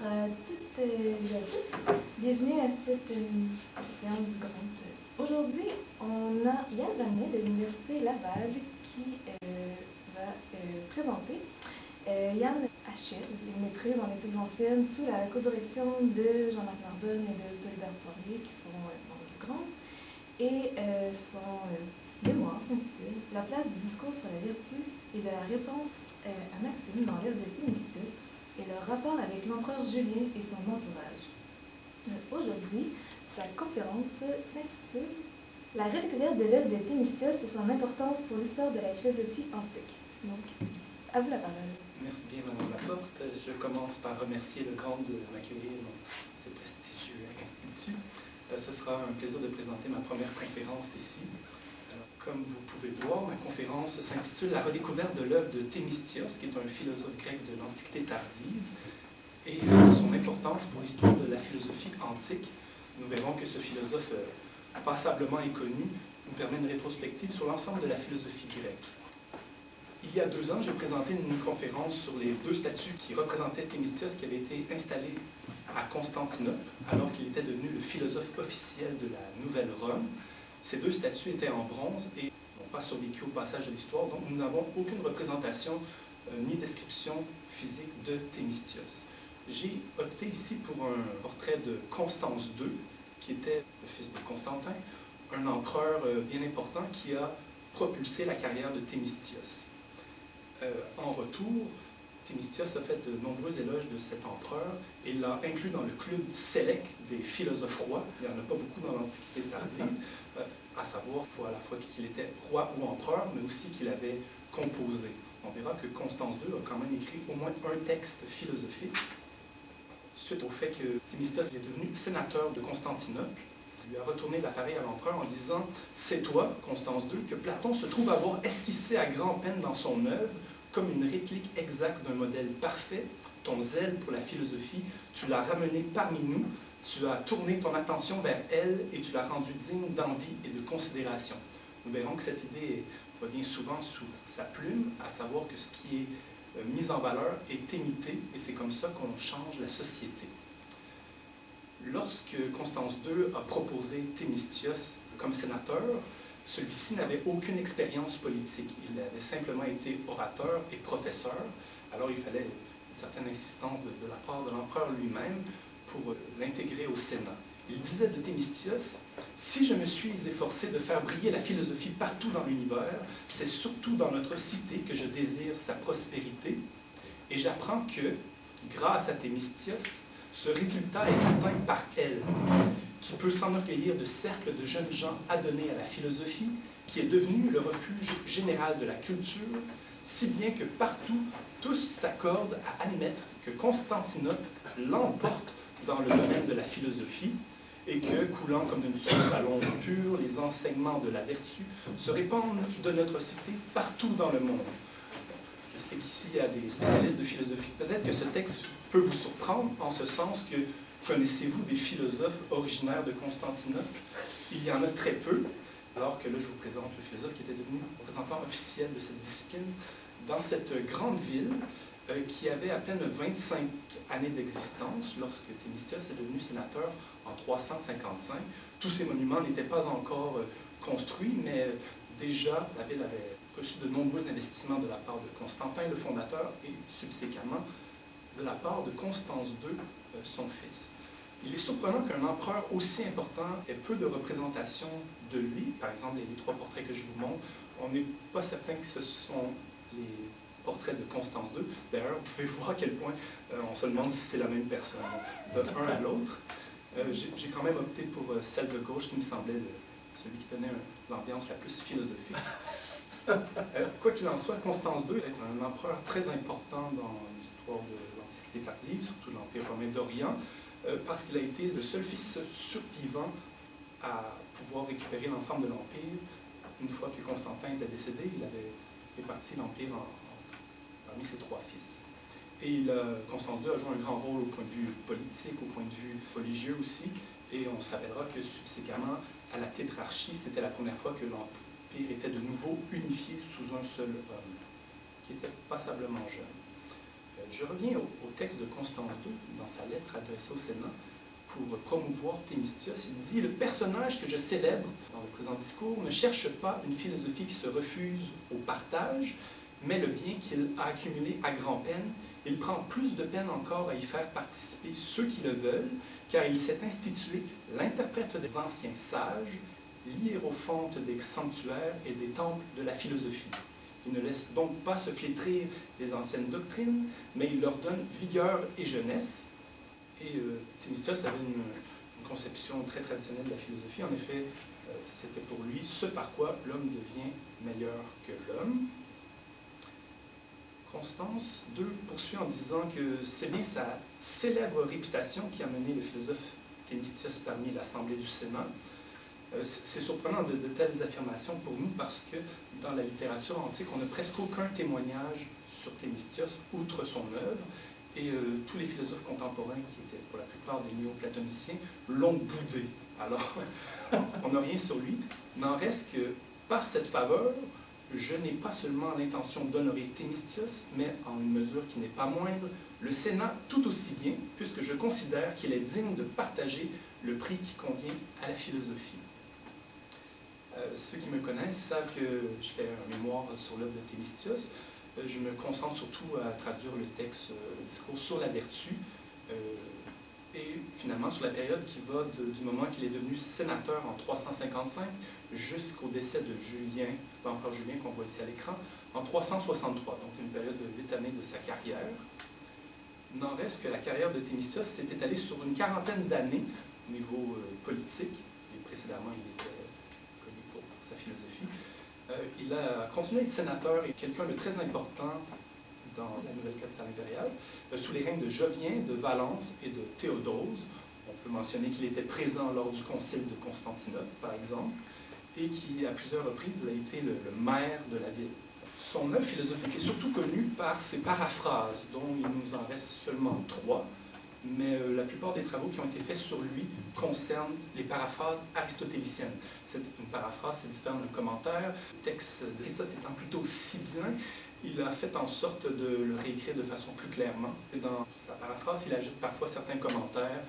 à toutes et à tous. Bienvenue à cette séance du Grand. Aujourd'hui, on a Yann Vanier de l'Université Laval qui va présenter Yann Achille, une maîtrise en études anciennes sous la co-direction de Jean-Marc Narbonne et de Paul-Hubert Poirier qui sont membres du Grand. Et son mémoire s'intitule « La place du discours sur la vertu et de la réponse à Maxime dans l'œuvre de Thémistios et leur rapport avec l'empereur Julien et son entourage. » Aujourd'hui, sa conférence s'intitule « La redécouverte de l'œuvre de Thémistios et son importance pour l'histoire de la philosophie antique ». Donc, à vous la parole. Merci bien, Madame Laporte. Je commence par remercier le Grand de m'accueillir dans ce prestigieux institut. Ce sera un plaisir de présenter ma première conférence ici. Alors, comme vous pouvez voir, ma conférence s'intitule « La redécouverte de l'œuvre de Thémistios », qui est un philosophe grec de l'Antiquité tardive, et son importance pour l'histoire de la philosophie antique. Nous verrons que ce philosophe passablement inconnu nous permet une rétrospective sur l'ensemble de la philosophie grecque. Il y a 2 ans, j'ai présenté une conférence sur les 2 statues qui représentaient Thémistios qui avaient été installées à Constantinople, alors qu'il était devenu le philosophe officiel de la Nouvelle Rome. Ces 2 statues étaient en bronze et n'ont pas survécu au passage de l'histoire, donc nous n'avons aucune représentation ni description physique de Thémistios. J'ai opté ici pour un portrait de Constance II, qui était le fils de Constantin, un empereur bien important qui a propulsé la carrière de Thémistios. En retour, Thémistios a fait de nombreux éloges de cet empereur et l'a inclus dans le club sélect des philosophes rois. Il n'y en a pas beaucoup dans l'Antiquité tardive, à savoir à la fois qu'il était roi ou empereur, mais aussi qu'il avait composé. On verra que Constance II a quand même écrit au moins un texte philosophique, suite au fait que Thémistios est devenu sénateur de Constantinople. Il lui a retourné l'appareil à l'empereur en disant « C'est toi, Constance II, que Platon se trouve avoir esquissé à grand-peine dans son œuvre comme une réplique exacte d'un modèle parfait. Ton zèle pour la philosophie, tu l'as ramené parmi nous, tu as tourné ton attention vers elle et tu l'as rendue digne d'envie et de considération. » Nous verrons que cette idée revient souvent sous sa plume, à savoir que ce qui est mis en valeur est imité et c'est comme ça qu'on change la société. Lorsque Constance II a proposé Thémistios comme sénateur, celui-ci n'avait aucune expérience politique. Il avait simplement été orateur et professeur. Alors il fallait une certaine insistance de la part de l'empereur lui-même pour l'intégrer au Sénat. Il disait de Thémistios « Si je me suis efforcé de faire briller la philosophie partout dans l'univers, c'est surtout dans notre cité que je désire sa prospérité. Et j'apprends que, grâce à Thémistios, ce résultat est atteint par elle, qui peut s'enorgueillir de cercles de jeunes gens adonnés à la philosophie, qui est devenue le refuge général de la culture, si bien que partout, tous s'accordent à admettre que Constantinople l'emporte dans le domaine de la philosophie, et que, coulant comme une source à l'onde pure, les enseignements de la vertu se répandent de notre cité partout dans le monde. » Je sais qu'ici, il y a des spécialistes de philosophie. Peut-être que ce texte peut vous surprendre en ce sens que connaissez-vous des philosophes originaires de Constantinople? Il y en a très peu, alors que là, je vous présente le philosophe qui était devenu représentant officiel de cette discipline dans cette grande ville qui avait à peine 25 années d'existence lorsque Thémistios est devenu sénateur en 355. Tous ces monuments n'étaient pas encore construits, mais déjà la ville avait reçu de nombreux investissements de la part de Constantin, le fondateur, et subséquemment de la part de Constance II, son fils. Il est surprenant qu'un empereur aussi important ait peu de représentation de lui. Par exemple, les 3 portraits que je vous montre, on n'est pas certain que ce sont les portraits de Constance II. D'ailleurs, vous pouvez voir à quel point on se demande si c'est la même personne, d'un à l'autre. J'ai quand même opté pour celle de gauche qui me semblait celui qui donnait l'ambiance la plus philosophique. Quoi qu'il en soit, Constance II est un empereur très important dans l'histoire de l'Antiquité tardive, surtout l'Empire romain d'Orient, parce qu'il a été le seul fils survivant à pouvoir récupérer l'ensemble de l'Empire. Une fois que Constantin était décédé, il avait réparti l'Empire parmi ses 3 fils. Et Constance II a joué un grand rôle au point de vue politique, au point de vue religieux aussi, et on se rappellera que subséquemment, à la tétrarchie, c'était la première fois que l'Empire était de nouveau unifié sous un seul homme, qui était passablement jeune. Je reviens au texte de Constance II, dans sa lettre adressée au Sénat, pour promouvoir Thémistios. Il dit « Le personnage que je célèbre dans le présent discours ne cherche pas une philosophie qui se refuse au partage, mais le bien qu'il a accumulé à grand-peine. Il prend plus de peine encore à y faire participer ceux qui le veulent, car il s'est institué l'interprète des anciens sages, l'hiérophante des sanctuaires et des temples de la philosophie. Il ne laisse donc pas se flétrir les anciennes doctrines, mais il leur donne vigueur et jeunesse. » Et Thémistios avait une conception très traditionnelle de la philosophie. En effet, c'était pour lui ce par quoi l'homme devient meilleur que l'homme. Constance II poursuit en disant que c'est bien sa célèbre réputation qui a mené le philosophe Thémistios parmi l'Assemblée du Sénat. C'est surprenant de telles affirmations pour nous parce que dans la littérature antique, on n'a presque aucun témoignage sur Thémistios outre son œuvre. Et tous les philosophes contemporains, qui étaient pour la plupart des néoplatoniciens, l'ont boudé. Alors, on n'a rien sur lui. N'en reste que, par cette faveur, je n'ai pas seulement l'intention d'honorer Thémistios, mais en une mesure qui n'est pas moindre, le Sénat tout aussi bien, puisque je considère qu'il est digne de partager le prix qui convient à la philosophie. Ceux qui me connaissent savent que je fais un mémoire sur l'œuvre de Thémistios. Je me concentre surtout à traduire le texte, le discours sur la vertu, et finalement sur la période qui va du moment qu'il est devenu sénateur en 355 jusqu'au décès de Julien, l'empereur Julien qu'on voit ici à l'écran, en 363, donc une période de 8 années de sa carrière. N'en reste que la carrière de Thémistios s'est étalée sur une quarantaine d'années au niveau politique, et précédemment il était connu pour sa philosophie. Il a continué à être sénateur et quelqu'un de très important dans la nouvelle capitale impériale, sous les règnes de Jovien, de Valence et de Théodose. On peut mentionner qu'il était présent lors du concile de Constantinople, par exemple, et qui, à plusieurs reprises, a été le maire de la ville. Son œuvre philosophique est surtout connue par ses paraphrases, dont il nous en reste seulement 3, mais la plupart des travaux qui ont été faits sur lui concernent les paraphrases aristotéliciennes. Une paraphrase, c'est différent d'un commentaire. Le texte d'Aristote étant plutôt sibyllin, il a fait en sorte de le réécrire de façon plus clairement. Et dans sa paraphrase, il ajoute parfois certains commentaires,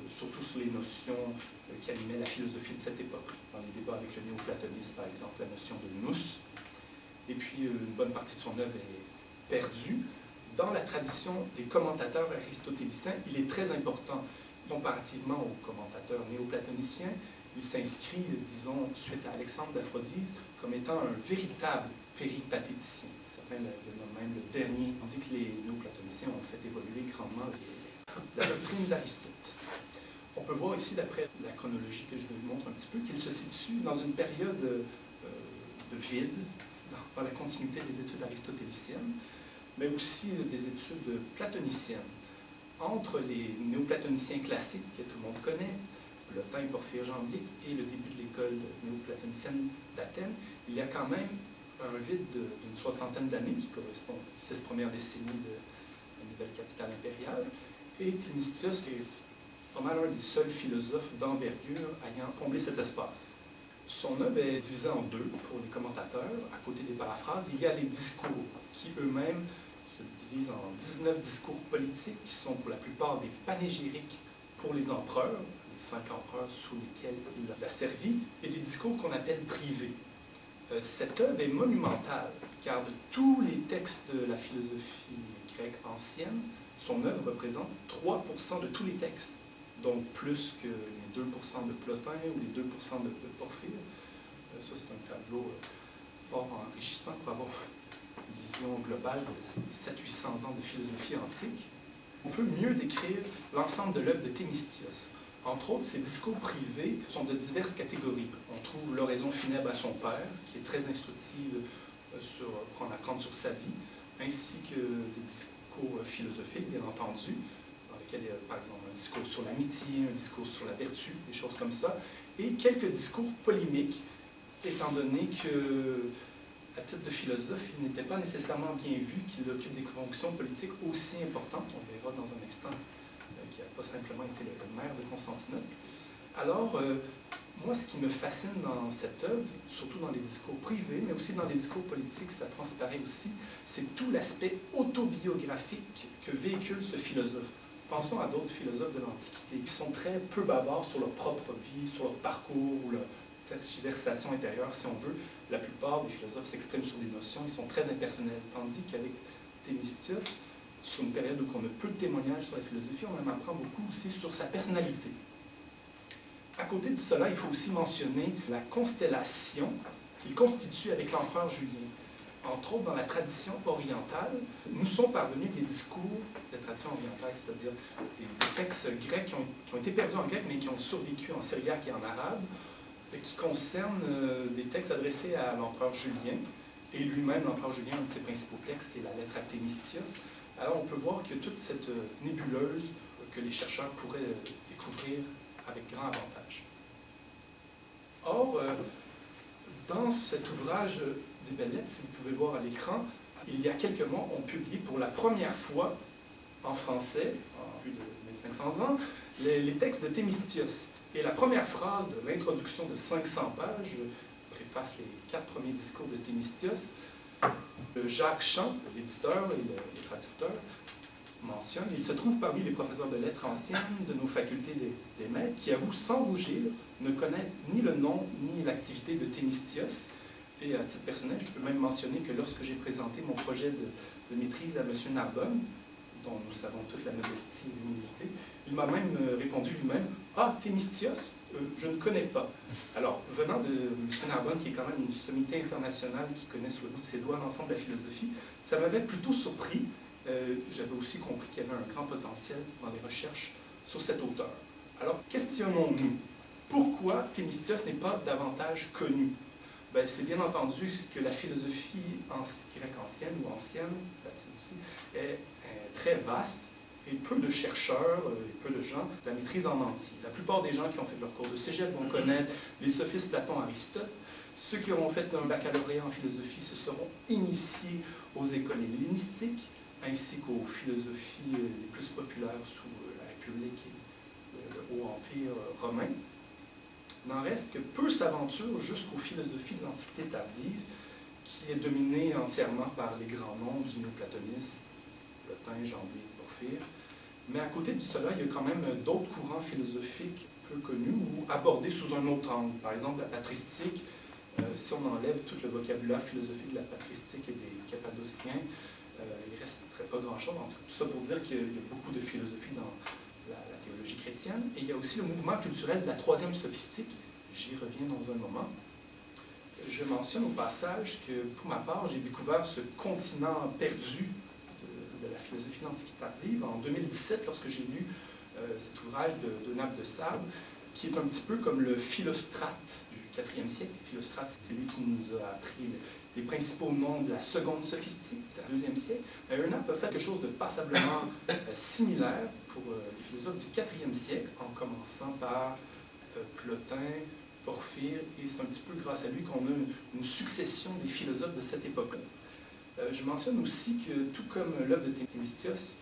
surtout sur les notions qui animaient la philosophie de cette époque. Dans les débats avec le néoplatonisme, par exemple, la notion de nous. Et puis, une bonne partie de son œuvre est perdue. Dans la tradition des commentateurs aristotéliciens, il est très important, comparativement aux commentateurs néoplatoniciens. Il s'inscrit, disons, suite à Alexandre d'Aphrodise, comme étant un véritable péripatéticien. Certains le nomment même le dernier, tandis que les néoplatoniciens ont fait évoluer grandement la doctrine d'Aristote. On peut voir ici, d'après la chronologie que je vous montre un petit peu, qu'il se situe dans une période de vide, dans la continuité des études aristotéliciennes, mais aussi des études platoniciennes. Entre les néoplatoniciens classiques, que tout le monde connaît, Plotin et Porphyre Jamblique, et le début de l'école néoplatonicienne d'Athènes, il y a quand même un vide d'une soixantaine d'années qui correspond aux 6 premières décennies de la nouvelle capitale impériale. Et Thémistios est pas mal un des seuls philosophes d'envergure ayant comblé cet espace. Son œuvre est divisée en 2 pour les commentateurs. À côté des paraphrases, il y a les discours qui eux-mêmes se divisent en 19 discours politiques qui sont pour la plupart des panégyriques pour les empereurs, les 5 empereurs sous lesquels il a servi, et des discours qu'on appelle privés. Cette œuvre est monumentale, car de tous les textes de la philosophie grecque ancienne, son œuvre représente 3% de tous les textes, donc plus que les 2% de Plotin ou les 2% de Porphyre. Ça, c'est un tableau fort enrichissant pour avoir une vision globale de 700-800 ans de philosophie antique. On peut mieux décrire l'ensemble de l'œuvre de Thémistios. Entre autres, ses discours privés sont de diverses catégories. On trouve l'oraison funèbre à son père, qui est très instructive pour en apprendre sur sa vie, ainsi que des discours philosophiques, bien entendu, dans lesquels il y a, par exemple, un discours sur l'amitié, un discours sur la vertu, des choses comme ça, et quelques discours polémiques, étant donné que, à titre de philosophe, il n'était pas nécessairement bien vu qu'il occupe des fonctions politiques aussi importantes, on verra dans un instant, qui n'a pas simplement été le maire de Constantinople. Alors, Moi, ce qui me fascine dans cette œuvre, surtout dans les discours privés, mais aussi dans les discours politiques, ça transparaît aussi, c'est tout l'aspect autobiographique que véhicule ce philosophe. Pensons à d'autres philosophes de l'Antiquité qui sont très peu bavards sur leur propre vie, sur leur parcours ou leur tergiversation intérieure, si on veut. La plupart des philosophes s'expriment sur des notions, ils sont très impersonnels, tandis qu'avec Thémistios, sur une période où on a peu de témoignages sur la philosophie, on en apprend beaucoup aussi sur sa personnalité. À côté de cela, il faut aussi mentionner la constellation qu'il constitue avec l'empereur Julien. Entre autres, dans la tradition orientale, nous sont parvenus des discours de tradition orientale, c'est-à-dire des textes grecs qui ont été perdus en grec, mais qui ont survécu en syriaque et en arabe, qui concernent des textes adressés à l'empereur Julien. Et lui-même, l'empereur Julien, un de ses principaux textes, c'est la lettre à Thémistios. Alors, on peut voir que toute cette nébuleuse que les chercheurs pourraient découvrir avec grand avantage. Or, dans cet ouvrage des Belles Lettres, si vous pouvez voir à l'écran, il y a quelques mois, on publie pour la première fois en français, en plus de 1500 ans, les textes de Thémistios. Et la première phrase de l'introduction de 500 pages préface les 4 premiers discours de Thémistios. Jacques Champ, l'éditeur et le traducteur, mentionne: il se trouve parmi les professeurs de lettres anciennes de nos facultés des maîtres qui avouent sans rougir ne connaître ni le nom ni l'activité de Thémistios. Et à titre personnel, je peux même mentionner que lorsque j'ai présenté mon projet de maîtrise à M. Narbonne, dont nous savons toute la modestie et l'humilité, il m'a même répondu lui-même: ah, Thémistios, je ne connais pas. Alors, venant de M. Narbonne, qui est quand même une sommité internationale qui connaît sur le bout de ses doigts l'ensemble de la philosophie, ça m'avait plutôt surpris. J'avais aussi compris qu'il y avait un grand potentiel dans les recherches sur cet auteur. Alors, questionnons-nous. Pourquoi Thémistios n'est pas davantage connu? Ben, c'est bien entendu que la philosophie grecque ancienne ou ancienne, latine aussi, est très vaste et peu de chercheurs et peu de gens la maîtrisent en entier. La plupart des gens qui ont fait leur cours de cégep vont connaître les sophistes Platon, Aristote. Ceux qui auront fait un baccalauréat en philosophie se seront initiés aux écoles hellénistiques, ainsi qu'aux philosophies les plus populaires sous la République et le Haut Empire romain. N'en reste que peu s'aventurent jusqu'aux philosophies de l'Antiquité tardive, qui est dominée entièrement par les grands noms du néoplatonisme, Plotin, Jambé, Porphyre. Mais à côté de cela, il y a quand même d'autres courants philosophiques peu connus ou abordés sous un autre angle. Par exemple, la patristique, si on enlève tout le vocabulaire philosophique de la patristique et des Cappadociens, il ne resterait pas grand-chose. Tout ça pour dire qu'il y a beaucoup de philosophie dans la théologie chrétienne. Et il y a aussi le mouvement culturel de la troisième sophistique. J'y reviens dans un moment. Je mentionne au passage que, pour ma part, j'ai découvert ce continent perdu de la philosophie d'Antiquité tardive en 2017, lorsque j'ai lu cet ouvrage de Nappe de Sable, qui est un petit peu comme le Philostrate du IVe siècle. Philostrate, c'est lui qui nous a appris les principaux noms de la seconde sophistique du IIe siècle. Eunape a fait quelque chose de passablement similaire pour les philosophes du IVe siècle, en commençant par Plotin, Porphyre, et c'est un petit peu grâce à lui qu'on a une succession des philosophes de cette époque-là. Je mentionne aussi que, tout comme l'œuvre de Thémistios,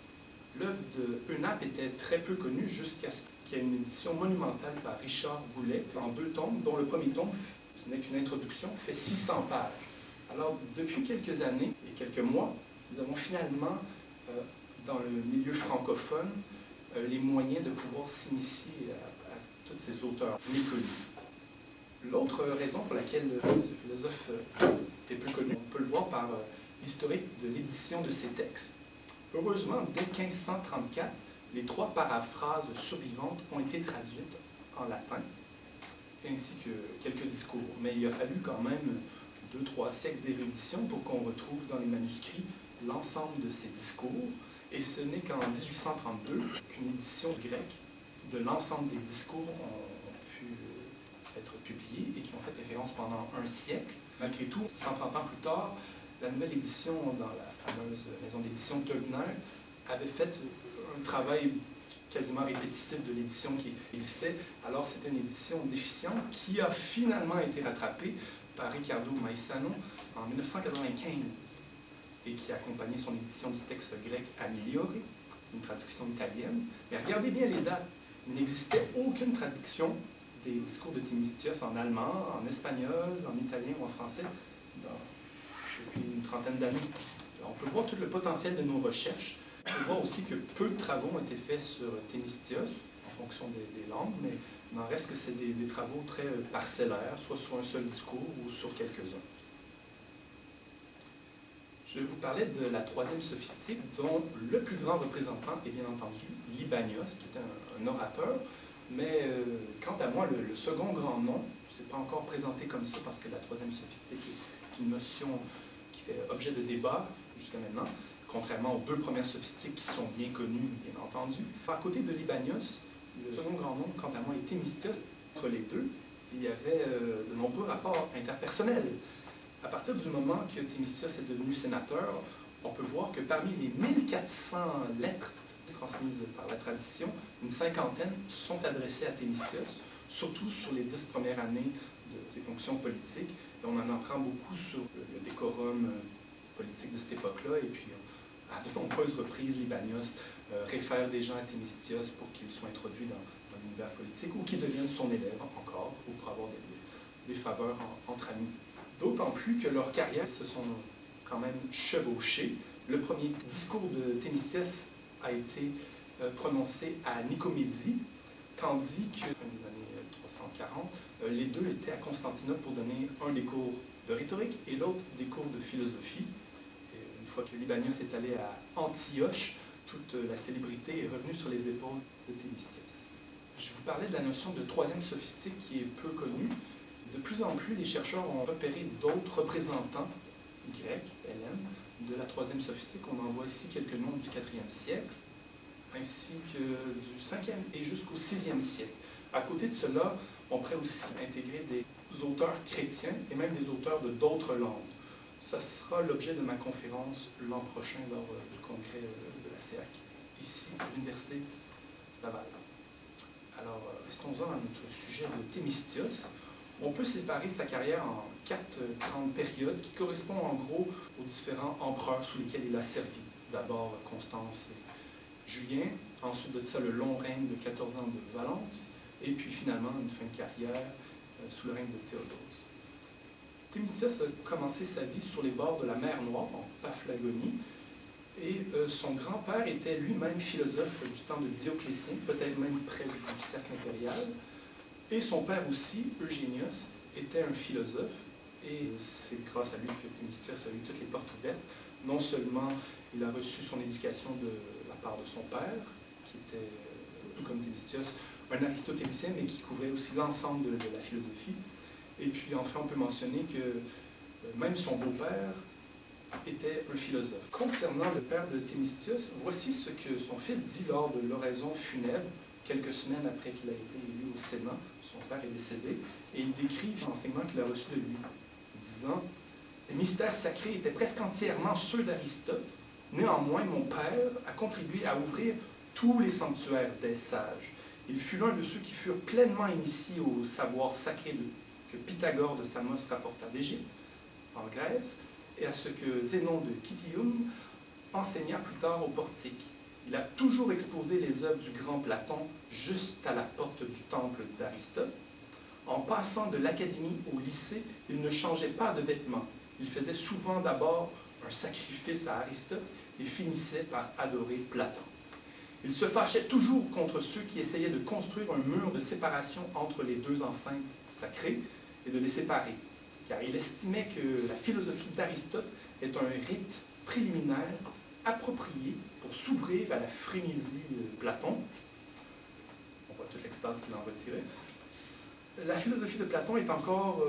l'œuvre de Eunape était très peu connue jusqu'à ce qu'il y ait une édition monumentale par Richard Boulet en 2 tomes, dont le premier tome, qui n'est qu'une introduction, fait 600 pages. Alors, depuis quelques années et quelques mois, nous avons finalement, dans le milieu francophone, les moyens de pouvoir s'initier à tous ces auteurs méconnus. L'autre raison pour laquelle ce philosophe est peu connu, on peut le voir par l'historique de l'édition de ses textes. Heureusement, dès 1534, les 3 paraphrases survivantes ont été traduites en latin, ainsi que quelques discours. Mais il a fallu quand même 2-3 siècles d'érudition pour qu'on retrouve dans les manuscrits l'ensemble de ces discours. Et ce n'est qu'en 1832 qu'une édition grecque de l'ensemble des discours ont pu être publiés et qui ont fait référence pendant un siècle. Malgré tout, 130 ans plus tard, la nouvelle édition dans la fameuse maison d'édition Teubner avait fait un travail quasiment répétitif de l'édition qui existait. Alors c'était une édition déficiente qui a finalement été rattrapée par Riccardo Maissano en 1995 et qui a accompagné son édition du texte grec amélioré, une traduction italienne. Mais regardez bien les dates. Il n'existait aucune traduction des discours de Thémistios en allemand, en espagnol, en italien ou en français depuis une trentaine d'années. On peut voir tout le potentiel de nos recherches. On peut voir aussi que peu de travaux ont été faits sur Thémistios, en fonction des langues, mais il n'en reste que c'est des travaux très parcellaires, soit sur un seul discours ou sur quelques-uns. Je vais vous parler de la troisième sophistique, dont le plus grand représentant est bien entendu Libanios, qui était un orateur, mais quant à moi, le second grand nom, je ne l'ai pas encore présenté comme ça parce que la troisième sophistique est une notion qui fait objet de débat jusqu'à maintenant, contrairement aux deux premières sophistiques qui sont bien connues, bien entendu. À côté de Libanios, le second grand nom, quant à moi, est Thémistios. Entre les deux, il y avait de nombreux rapports interpersonnels. À partir du moment que Thémistios est devenu sénateur, on peut voir que parmi les 1400 lettres transmises par la tradition, une cinquantaine sont adressées à Thémistios, surtout sur les 10 premières années de ses fonctions politiques. Et on en apprend beaucoup sur le décorum politique de cette époque-là. Et puis, à de nombreuses reprises, Libanios réfère des gens à Thémistios pour qu'ils soient introduits dans l'univers politique ou qu'ils deviennent son élève encore, ou pour avoir des faveurs entre amis. D'autant plus que leurs carrières se sont quand même chevauchées. Le premier discours de Thémistios a été prononcé à Nicomédie, tandis que, fin des années 340, les deux étaient à Constantinople pour donner un des cours de rhétorique et l'autre des cours de philosophie. Et une fois que Libanios est allé à Antioche, toute la célébrité est revenue sur les épaules de Thémistios. Je vous parlais de la notion de troisième sophistique qui est peu connue. De plus en plus, les chercheurs ont repéré d'autres représentants grecs, hellènes, de la troisième sophistique. On en voit ici quelques noms du 4e siècle, ainsi que du 5e et jusqu'au 6e siècle. À côté de cela, on pourrait aussi intégrer des auteurs chrétiens et même des auteurs de d'autres langues. Ça sera l'objet de ma conférence l'an prochain lors du congrès de la CEAC, ici à l'Université Laval. Alors, restons-en à notre sujet de Thémistios. On peut séparer sa carrière en 4 grandes périodes qui correspondent en gros aux différents empereurs sous lesquels il a servi. D'abord Constance et Julien, ensuite de ça le long règne de 14 ans de Valence, et puis finalement une fin de carrière sous le règne de Théodose. Thémistios a commencé sa vie sur les bords de la mer Noire, en Paphlagonie, et son grand-père était lui-même philosophe du temps de Dioclétien, peut-être même près du cercle impérial. Et son père aussi, Eugénios, était un philosophe, et c'est grâce à lui que Thémistios a eu toutes les portes ouvertes. Non seulement il a reçu son éducation de la part de son père, qui était, tout comme Thémistios, un aristotélicien, mais qui couvrait aussi l'ensemble de la philosophie. Et puis enfin, on peut mentionner que même son beau-père était un philosophe. Concernant le père de Thémistios, voici ce que son fils dit lors de l'oraison funèbre, quelques semaines après qu'il a été élu au Sénat. Son père est décédé, et il décrit l'enseignement qu'il a reçu de lui, disant « Les mystères sacrés étaient presque entièrement ceux d'Aristote. Néanmoins, mon père a contribué à ouvrir tous les sanctuaires des sages. Il fut l'un de ceux qui furent pleinement initiés au savoir sacré que Pythagore de Samos rapporta d'Égypte, en Grèce, et à ce que Zénon de Citium enseigna plus tard au portique. Il a toujours exposé les œuvres du grand Platon juste à la porte du temple d'Aristote. En passant de l'académie au lycée, il ne changeait pas de vêtements. Il faisait souvent d'abord un sacrifice à Aristote et finissait par adorer Platon. Il se fâchait toujours contre ceux qui essayaient de construire un mur de séparation entre les deux enceintes sacrées et de les séparer, car il estimait que la philosophie d'Aristote est un rite préliminaire approprié pour s'ouvrir à la frénésie de Platon. On voit toute l'extase qu'il en retirait. La philosophie de Platon est encore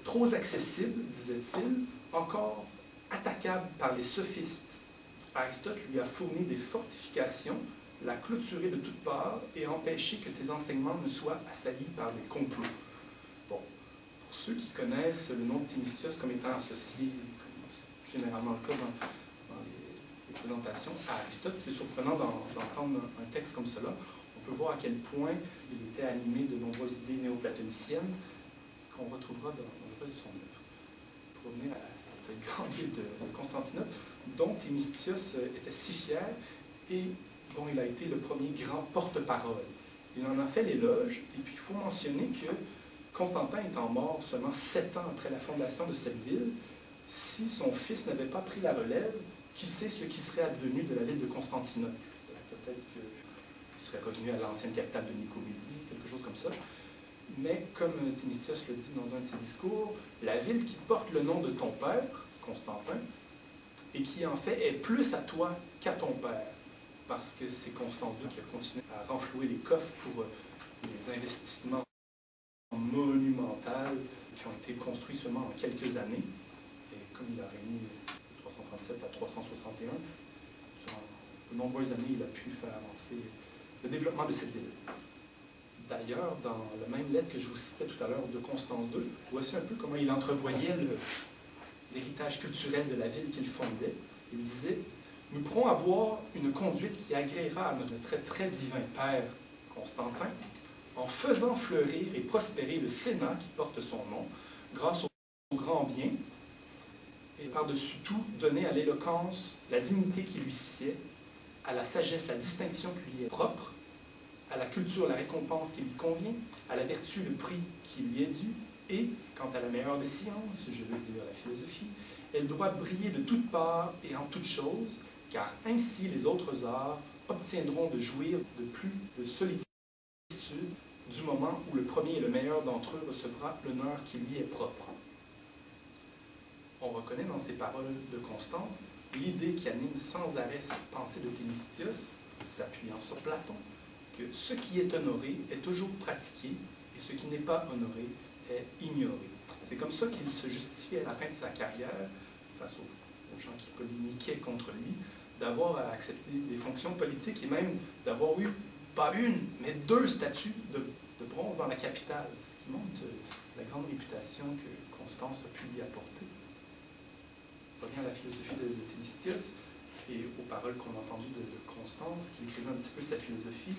trop accessible, disait-il, encore attaquable par les sophistes. Aristote lui a fourni des fortifications, l'a clôturé de toutes parts et empêché que ses enseignements ne soient assaillis par des complots. Bon, pour ceux qui connaissent le nom de Thémistios comme étant associé, comme généralement le cas dans les présentations, à Aristote, c'est surprenant d'entendre un texte comme cela. On peut voir à quel point il était animé de nombreuses idées néoplatoniciennes qu'on retrouvera dans le reste de son œuvre. Pour revenir à cette grande ville de Constantinople, dont Thémistios était si fier et dont il a été le premier grand porte-parole. Il en a fait l'éloge, et puis il faut mentionner que Constantin étant mort seulement 7 ans après la fondation de cette ville, si son fils n'avait pas pris la relève, qui sait ce qui serait advenu de la ville de Constantinople. Peut-être qu'il serait revenu à l'ancienne capitale de Nicomédie, quelque chose comme ça. Mais comme Thémistios le dit dans un de ses discours, la ville qui porte le nom de ton père, Constantin, et qui en fait est plus à toi qu'à ton père, parce que c'est Constance II qui a continué à renflouer les coffres pour les investissements monumentaux qui ont été construits seulement en quelques années. Et comme il a régné de 337 à 361, durant de nombreuses années, il a pu faire avancer le développement de cette ville. D'ailleurs, dans la même lettre que je vous citais tout à l'heure de Constance II, voici un peu comment il entrevoyait l'héritage culturel de la ville qu'il fondait. Il disait « Nous pourrons avoir une conduite qui agréera à notre très divin Père Constantin, en faisant fleurir et prospérer le Sénat qui porte son nom, grâce au grand bien, et par-dessus tout, donner à l'éloquence la dignité qui lui sied, à la sagesse la distinction qui lui est propre, à la culture la récompense qui lui convient, à la vertu le prix qui lui est dû, et, quant à la meilleure des sciences, je veux dire la philosophie, elle doit briller de toutes parts et en toutes choses, car ainsi les autres arts obtiendront de jouir de plus de solitude du moment où le premier et le meilleur d'entre eux recevra l'honneur qui lui est propre. » On reconnaît dans ces paroles de Constance l'idée qui anime sans arrêt cette pensée de Thémistios, s'appuyant sur Platon, que ce qui est honoré est toujours pratiqué et ce qui n'est pas honoré est ignoré. C'est comme ça qu'il se justifiait à la fin de sa carrière, face aux gens qui polémiquaient contre lui, d'avoir accepté des fonctions politiques et même d'avoir eu, pas une, mais 2 statues de bronze dans la capitale, ce qui montre la grande réputation que Constance a pu lui apporter. On revient à la philosophie de Thémistios et aux paroles qu'on a entendues de Constance, qui écrivait un petit peu sa philosophie.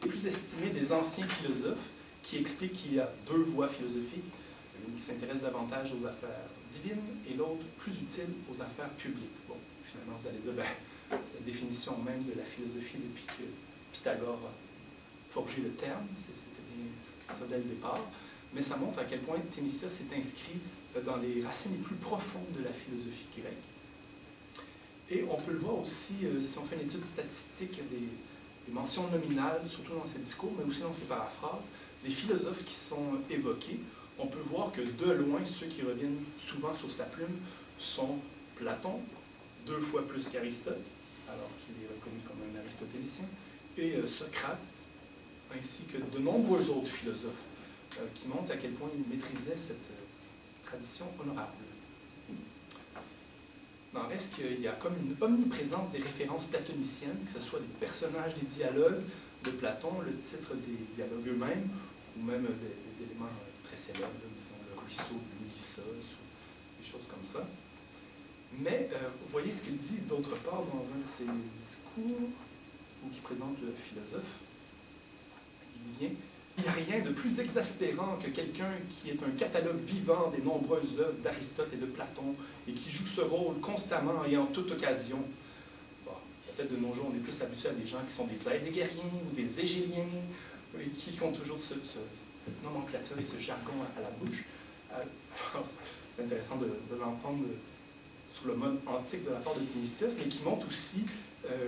Les plus estimés des anciens philosophes qui expliquent qu'il y a 2 voies philosophiques, une qui s'intéresse davantage aux affaires divines et l'autre plus utile aux affaires publiques. Bon, finalement, vous allez dire, c'est la définition même de la philosophie depuis que Pythagore a forgé le terme, c'était bien ça dès le départ, mais ça montre à quel point Thémistios s'est inscrit dans les racines les plus profondes de la philosophie grecque. Et on peut le voir aussi, si on fait une étude statistique des mentions nominales, surtout dans ses discours, mais aussi dans ses paraphrases, des philosophes qui sont évoqués. On peut voir que de loin, ceux qui reviennent souvent sur sa plume sont Platon, 2 fois plus qu'Aristote, alors qu'il est reconnu comme un aristotélicien, et Socrate, ainsi que de nombreux autres philosophes, qui montrent à quel point il maîtrisait cette tradition honorable. Il reste qu'il y a comme une omniprésence des références platoniciennes, que ce soit des personnages des dialogues de Platon, le titre des dialogues eux-mêmes, ou même des éléments très célèbres, disons le ruisseau de Ulissos, ou des choses comme ça. Mais vous voyez ce qu'il dit d'autre part dans un de ses discours, où il présente le philosophe. Il dit bien « Il n'y a rien de plus exaspérant que quelqu'un qui est un catalogue vivant des nombreuses œuvres d'Aristote et de Platon et qui joue ce rôle constamment et en toute occasion. » Bon, peut-être de nos jours, on est plus habitué à des gens qui sont des heideggeriens ou des hégéliens, et qui ont toujours cette nomenclature et ce jargon à la bouche. C'est intéressant de l'entendre sous le mode antique de la part de Thémistios, mais qui montre aussi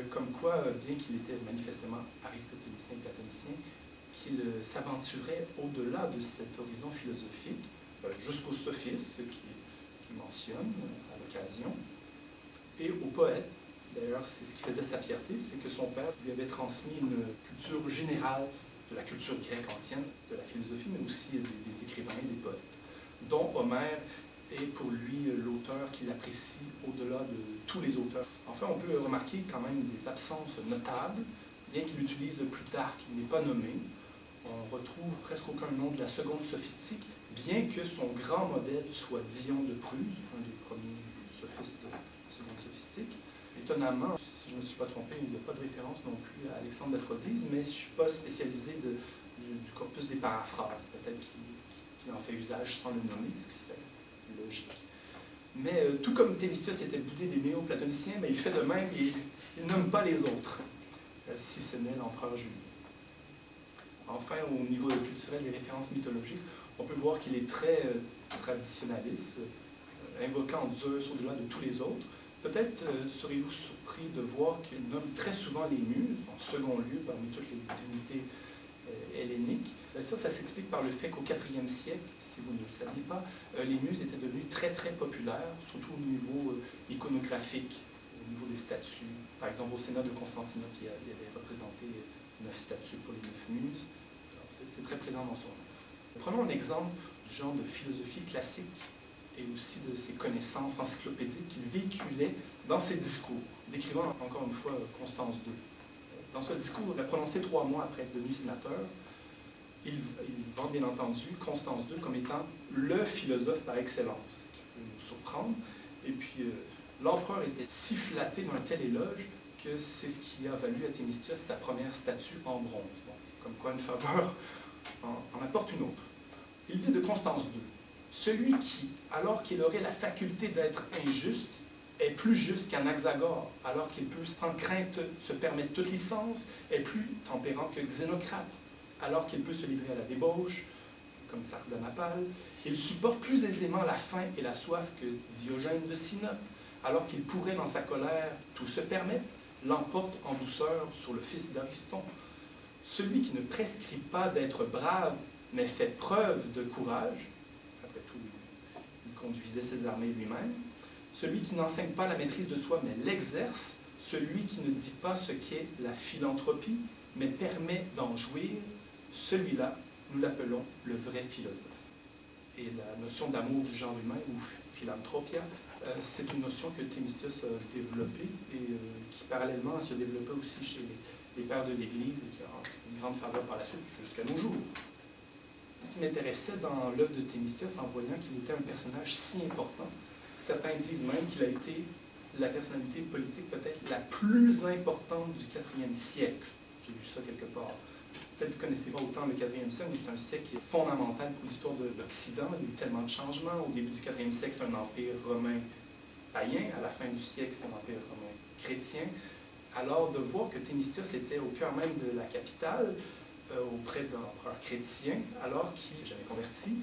comme quoi, bien qu'il était manifestement aristotélicien et platonicien, qu'il s'aventurait au-delà de cet horizon philosophique, jusqu'au sophiste qu'il mentionne à l'occasion, et au poète. D'ailleurs, c'est ce qui faisait sa fierté, c'est que son père lui avait transmis une culture générale de la culture grecque ancienne, de la philosophie, mais aussi des écrivains et des poètes, dont Homère est pour lui l'auteur qu'il apprécie au-delà de tous les auteurs. Enfin, on peut remarquer quand même des absences notables, bien qu'il utilise le Plutarque qui n'est pas nommé. On retrouve presque aucun nom de la seconde sophistique, bien que son grand modèle soit Dion de Prusse, un des premiers sophistes de la seconde sophistique. Étonnamment, si je ne me suis pas trompé, il n'y a pas de référence non plus à Alexandre d'Aphrodise, mais je ne suis pas spécialisé du corpus des paraphrases. Peut-être qu'il en fait usage sans le nommer, ce qui serait logique. Mais tout comme Thémistios était boudé des néo-platoniciens, mais il fait de même et il nomme pas les autres, si ce n'est l'empereur Julien. enfin, au niveau culturel des références mythologiques, on peut voir qu'il est très traditionnaliste, invoquant Zeus au-delà de tous les autres. Peut-être serez-vous surpris de voir qu'il nomme très souvent les muses, en second lieu parmi toutes les divinités helléniques. Ça s'explique par le fait qu'au IVe siècle, si vous ne le saviez pas, les muses étaient devenues très très populaires, surtout au niveau iconographique, au niveau des statues. Par exemple, au Sénat de Constantinople, il y avait représenté 9 statues pour les 9 muses. C'est très présent dans son œuvre. Prenons un exemple du genre de philosophie classique et aussi de ses connaissances encyclopédiques qu'il véhiculait dans ses discours, décrivant encore une fois Constance II. Dans ce discours, prononcé 3 mois après être devenu sénateur, il vante bien entendu Constance II comme étant le philosophe par excellence, ce qui peut nous surprendre. Et puis, l'empereur était si flatté d'un tel éloge que c'est ce qui a valu à Thémistios sa première statue en bronze. Bon, comme quoi une faveur en apporte une autre. Il dit de Constance II, « Celui qui, alors qu'il aurait la faculté d'être injuste, est plus juste qu'Anaxagore, alors qu'il peut sans crainte se permettre toute licence, est plus tempérant que Xénocrate, alors qu'il peut se livrer à la débauche, comme Sardanapale. Il supporte plus aisément la faim et la soif que Diogène de Sinope, alors qu'il pourrait dans sa colère tout se permettre, l'emporte en douceur sur le fils d'Ariston. Celui qui ne prescrit pas d'être brave, mais fait preuve de courage, après tout, il conduisait ses armées lui-même, celui qui n'enseigne pas la maîtrise de soi, mais l'exerce, celui qui ne dit pas ce qu'est la philanthropie, mais permet d'en jouir, celui-là, nous l'appelons le vrai philosophe. Et la notion d'amour du genre humain, ou philanthropia, c'est une notion que Thémistios a développée et qui, parallèlement, se développait aussi chez les pères de l'Église et qui a une grande faveur par la suite jusqu'à nos jours. Ce qui m'intéressait dans l'œuvre de Thémistios, en voyant qu'il était un personnage si important, certains disent même qu'il a été la personnalité politique peut-être la plus importante du IVe siècle. J'ai lu ça quelque part. Peut-être que vous connaissez pas autant le IVe siècle, mais c'est un siècle qui est fondamental pour l'histoire de l'Occident. Il y a eu tellement de changements. Au début du IVe siècle, c'est un empire romain païen. À la fin du siècle, c'est un empire romain chrétien. Alors, de voir que Thémistios était au cœur même de la capitale, auprès d'un empereur chrétien, alors qu'il n'est jamais converti,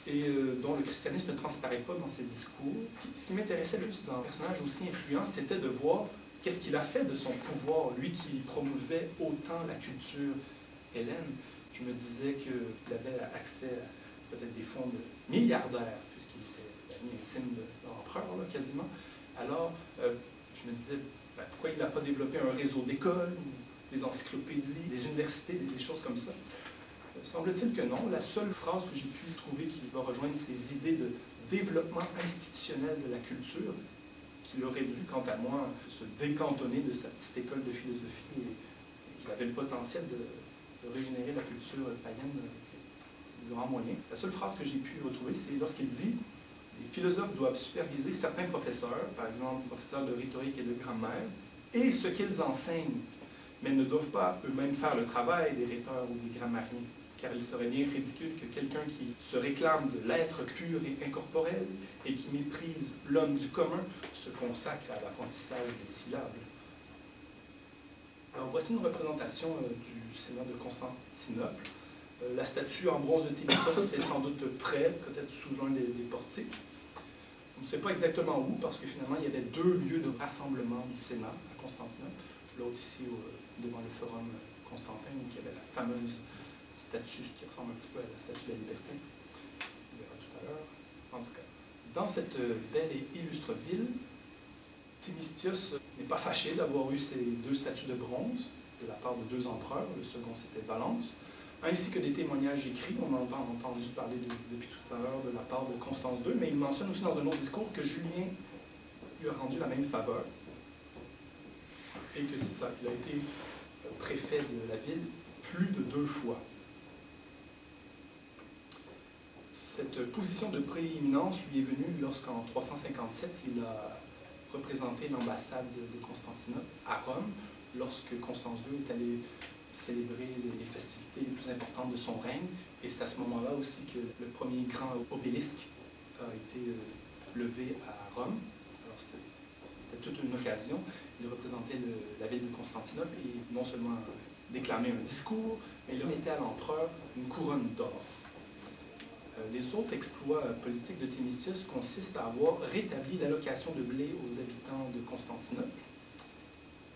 et dont le christianisme ne transparaît pas dans ses discours. Ce qui m'intéressait juste dans un personnage aussi influent, c'était de voir qu'est-ce qu'il a fait de son pouvoir, lui qui promouvait autant la culture hellène. Je me disais qu'il avait accès à peut-être des fonds de milliardaires, puisqu'il était l'ami intime de l'empereur, quasiment. Alors, je me disais, pourquoi il n'a pas développé un réseau d'écoles, des encyclopédies, des universités, des choses comme ça? Semble-t-il que non. La seule phrase que j'ai pu trouver qui va rejoindre ces idées de développement institutionnel de la culture, qu'il aurait dû, quant à moi, se décantonner de sa petite école de philosophie et qu'il avait le potentiel de régénérer la culture païenne avec de grands moyens. La seule phrase que j'ai pu retrouver, c'est lorsqu'il dit « Les philosophes doivent superviser certains professeurs, par exemple professeurs de rhétorique et de grammaire, et ce qu'ils enseignent, mais ne doivent pas eux-mêmes faire le travail des rhéteurs ou des grammariens. Car il serait bien ridicule que quelqu'un qui se réclame de l'être pur et incorporel et qui méprise l'homme du commun se consacre à l'apprentissage des syllabes. » Alors voici une représentation du Sénat de Constantinople. La statue en bronze de Thémistios était sans doute près, peut-être sous l'un des portiques. On ne sait pas exactement où, parce que finalement il y avait 2 lieux de rassemblement du Sénat à Constantinople. L'autre ici devant le Forum Constantin, où il y avait la fameuse statue qui ressemble un petit peu à la statue de la Liberté. On verra tout à l'heure. En tout cas, dans cette belle et illustre ville, Thémistios n'est pas fâché d'avoir eu ces 2 statues de bronze de la part de 2 empereurs, le second c'était Valence, ainsi que des témoignages écrits. On en a entendu parler depuis tout à l'heure de la part de Constance II, mais il mentionne aussi dans un autre discours que Julien lui a rendu la même faveur et que c'est ça, qu'il a été préfet de la ville plus de 2 fois. Cette position de prééminence lui est venue lorsqu'en 357, il a représenté l'ambassade de Constantinople à Rome, lorsque Constance II est allé célébrer les festivités les plus importantes de son règne. Et c'est à ce moment-là aussi que le premier grand obélisque a été levé à Rome. Alors c'était toute une occasion. Il représentait la ville de Constantinople et non seulement déclamer un discours, mais il remettait à l'empereur une couronne d'or. Les autres exploits politiques de Thémistios consistent à avoir rétabli l'allocation de blé aux habitants de Constantinople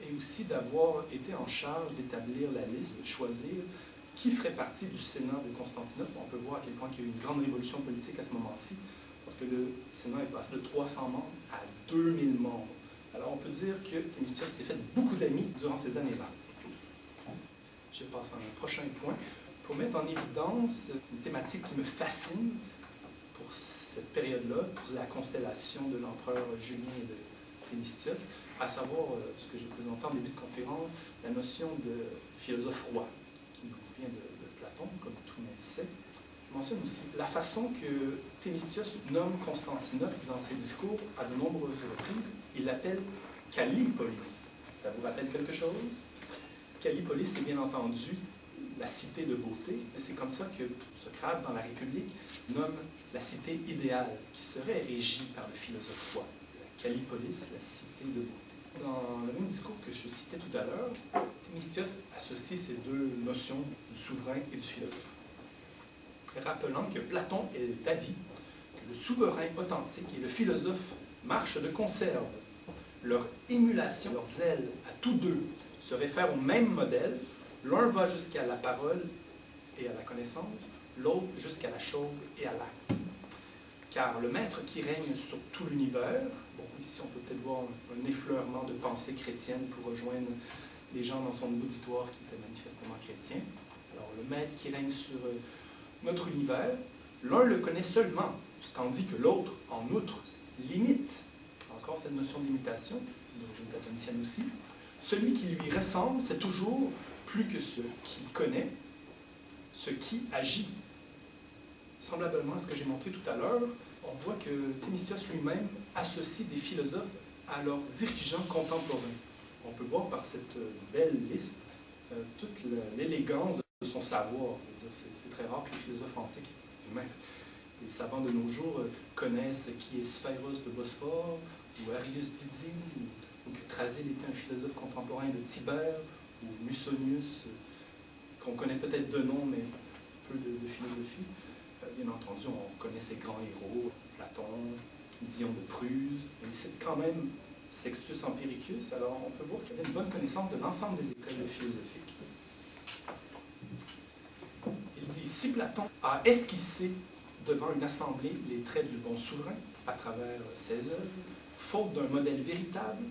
et aussi d'avoir été en charge d'établir la liste, de choisir qui ferait partie du Sénat de Constantinople. On peut voir à quel point il y a eu une grande révolution politique à ce moment-ci, parce que le Sénat est passé de 300 membres à 2000 membres. Alors on peut dire que Thémistios s'est fait beaucoup d'amis durant ces années-là. Je passe à un prochain point. Pour mettre en évidence une thématique qui me fascine pour cette période-là, pour la constellation de l'empereur Julien et de Thémistios, à savoir ce que j'ai présenté en début de conférence, la notion de philosophe roi, qui nous vient de Platon, comme tout le monde sait. Je mentionne aussi la façon que Thémistios nomme Constantinople dans ses discours à de nombreuses reprises. Il l'appelle Callipolis. Ça vous rappelle quelque chose? Callipolis, c'est bien entendu la cité de beauté, mais c'est comme ça que Socrate, dans la République, nomme la cité idéale, qui serait régie par le philosophe roi. La Callipolis, la cité de beauté. Dans le même discours que je citais tout à l'heure, Thémistios associe ces deux notions du souverain et du philosophe. Rappelant que Platon est d'avis que le souverain authentique et le philosophe marchent de conserve. Leur émulation, leur zèle à tous deux se réfèrent au même modèle. L'un va jusqu'à la parole et à la connaissance, l'autre jusqu'à la chose et à l'acte. Car le maître qui règne sur tout l'univers, bon, ici on peut peut-être voir un effleurement de pensée chrétienne pour rejoindre les gens dans son auditoire qui étaient manifestement chrétiens. Alors le maître qui règne sur notre univers, l'un le connaît seulement, tandis que l'autre, en outre, limite. Encore cette notion de limitation, d'origine platonicienne aussi. Celui qui lui ressemble, c'est toujours plus que ce qui connaît, ce qui agit. Semblablement à ce que j'ai montré tout à l'heure, on voit que Thémistios lui-même associe des philosophes à leurs dirigeants contemporains. On peut voir par cette belle liste toute l'élégance de son savoir. C'est très rare que les philosophes antiques, et même les savants de nos jours, connaissent qui est Sphéros de Bosphore, ou Arius d'Idyme, ou que Thrasyle était un philosophe contemporain de Tibère, ou Musonius, qu'on connaît peut-être de nom, mais peu de philosophie. Bien entendu, on connaît ces grands héros, Platon, Dion de Prusse, mais il cite quand même Sextus Empiricus, alors on peut voir qu'il y avait une bonne connaissance de l'ensemble des écoles philosophiques. Il dit, si Platon a esquissé devant une assemblée les traits du bon souverain à travers ses œuvres, faute d'un modèle véritable,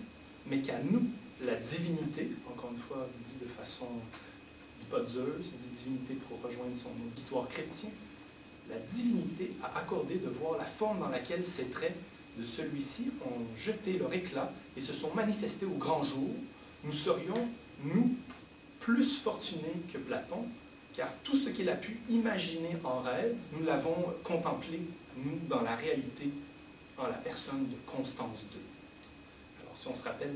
mais qu'à nous, la divinité, encore une fois, dit de façon, dit pas Zeus, dit divinité pour rejoindre son auditoire chrétien, la divinité a accordé de voir la forme dans laquelle ces traits de celui-ci ont jeté leur éclat et se sont manifestés au grand jour, nous serions, nous, plus fortunés que Platon, car tout ce qu'il a pu imaginer en rêve, nous l'avons contemplé, nous, dans la réalité, en la personne de Constance II. Alors, si on se rappelle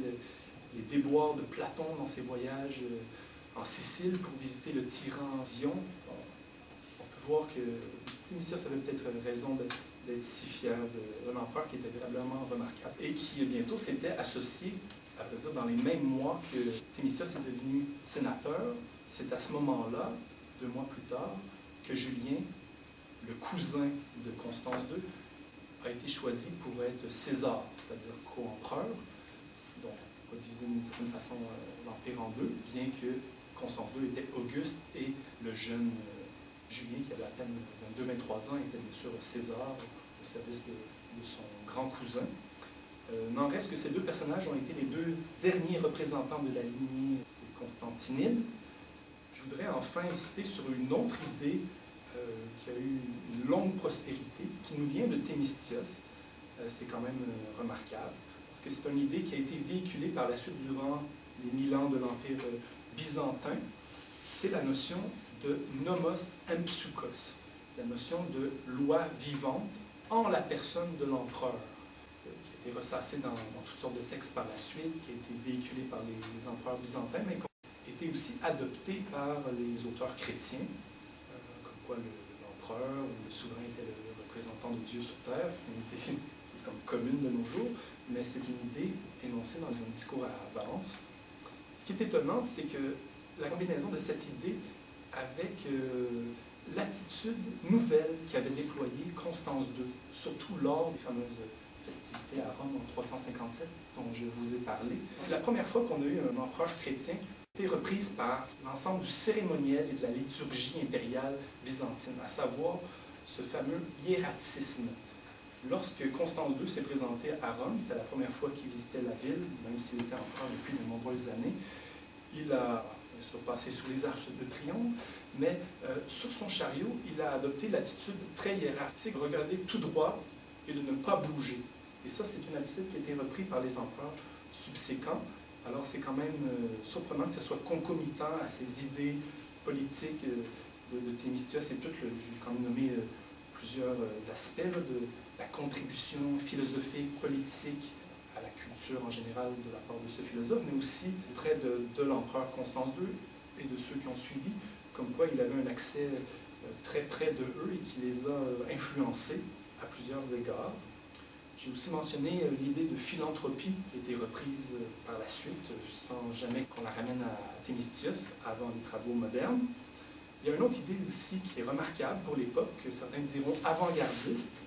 les déboires de Platon dans ses voyages en Sicile pour visiter le tyran Dion, on peut voir que Thémistios avait peut-être raison d'être si fier d'un empereur qui était véritablement remarquable et qui bientôt s'était associé, à vrai dire, dans les mêmes mois que Thémistios est devenu sénateur. C'est à ce moment-là, 2 mois plus tard, que Julien, le cousin de Constance II, a été choisi pour être César, c'est-à-dire co-empereur. Donc, on va diviser d'une certaine façon l'Empire en deux, bien que Constance II était Auguste et le jeune Julien, qui avait à peine 22-23 ans, était bien sûr César au service de son grand cousin. N'en reste que ces deux personnages ont été les deux derniers représentants de la lignée constantinide. Je voudrais enfin insister sur une autre idée qui a eu une longue prospérité, qui nous vient de Thémistios. C'est quand même remarquable, parce que c'est une idée qui a été véhiculée par la suite durant les 1000 ans de l'Empire byzantin. C'est la notion de nomos empsukos, la notion de loi vivante en la personne de l'empereur, qui a été ressassée dans toutes sortes de textes par la suite, qui a été véhiculée par les empereurs byzantins, mais qui a été aussi adoptée par les auteurs chrétiens, comme quoi l'empereur ou le souverain était le représentant de Dieu sur terre, une idée qui est comme commune de nos jours, mais c'est une idée énoncée dans un discours à Valence. Ce qui est étonnant, c'est que la combinaison de cette idée avec l'attitude nouvelle qu'avait déployée Constance II, surtout lors des fameuses festivités à Rome en 357 dont je vous ai parlé. C'est la première fois qu'on a eu un empereur chrétien qui a été reprise par l'ensemble du cérémoniel et de la liturgie impériale byzantine, à savoir ce fameux hiératisme. Lorsque Constance II s'est présenté à Rome, c'était la première fois qu'il visitait la ville, même s'il était empereur depuis de nombreuses années, il a passé sous les arches de triomphe, mais sur son chariot, il a adopté l'attitude très hiérarchique, de regarder tout droit et de ne pas bouger. Et ça, c'est une attitude qui a été reprise par les empereurs subséquents. Alors, c'est quand même surprenant que ce soit concomitant à ces idées politiques de Thémistios et tout. J'ai quand même nommé plusieurs aspects de la contribution philosophique, politique à la culture en général de la part de ce philosophe, mais aussi auprès de l'empereur Constance II et de ceux qui ont suivi, comme quoi il avait un accès très près de eux et qui les a influencés à plusieurs égards. J'ai aussi mentionné l'idée de philanthropie qui a été reprise par la suite, sans jamais qu'on la ramène à Thémistios avant les travaux modernes. Il y a une autre idée aussi qui est remarquable pour l'époque, que certains diront avant-gardiste,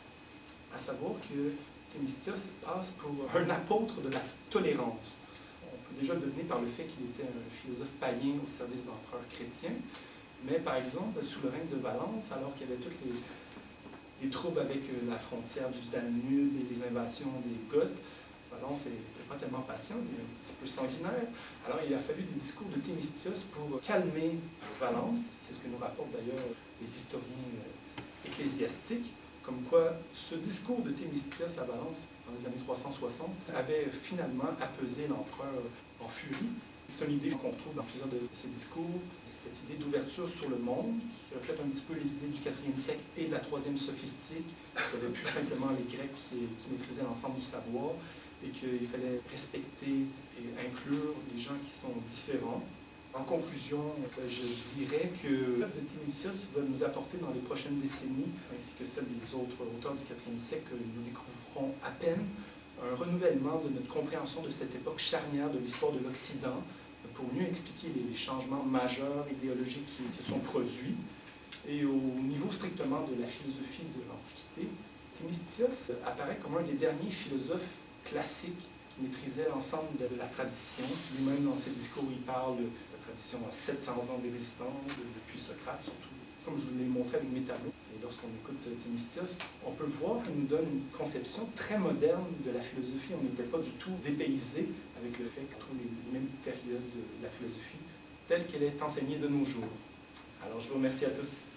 à savoir que Thémistios passe pour un apôtre de la tolérance. On peut déjà le deviner par le fait qu'il était un philosophe païen au service d'empereurs chrétiens, mais par exemple, sous le règne de Valence, alors qu'il y avait toutes les troubles avec la frontière du Danube et les invasions des Goths, Valence n'était pas tellement patient, il est un petit peu sanguinaire. Alors il a fallu des discours de Thémistios pour calmer Valence. C'est ce que nous rapportent d'ailleurs les historiens ecclésiastiques, comme quoi ce discours de Thémistios à Valence, dans les années 360, avait finalement apaisé l'empereur en furie. C'est une idée qu'on trouve dans plusieurs de ses discours, cette idée d'ouverture sur le monde, qui reflète un petit peu les idées du IVe siècle et de la troisième sophistique, qui avait plus simplement les Grecs qui maîtrisaient l'ensemble du savoir, et qu'il fallait respecter et inclure les gens qui sont différents. En conclusion, je dirais que l'œuvre de Thémistios va nous apporter dans les prochaines décennies, ainsi que celle des autres auteurs du IVe siècle que nous découvrirons à peine, un renouvellement de notre compréhension de cette époque charnière de l'histoire de l'Occident pour mieux expliquer les changements majeurs idéologiques qui se sont produits. Et au niveau strictement de la philosophie de l'Antiquité, Thémistios apparaît comme un des derniers philosophes classiques qui maîtrisait l'ensemble de la tradition. Lui-même, dans ses discours, il parle de la tradition à 700 ans d'existence, depuis Socrate surtout, comme je vous l'ai montré avec mes tableaux. Et lorsqu'on écoute Thémistios, on peut voir qu'il nous donne une conception très moderne de la philosophie. On n'était pas du tout dépaysé avec le fait qu'on trouve les mêmes périodes de la philosophie telle qu'elle est enseignée de nos jours. Alors, je vous remercie à tous.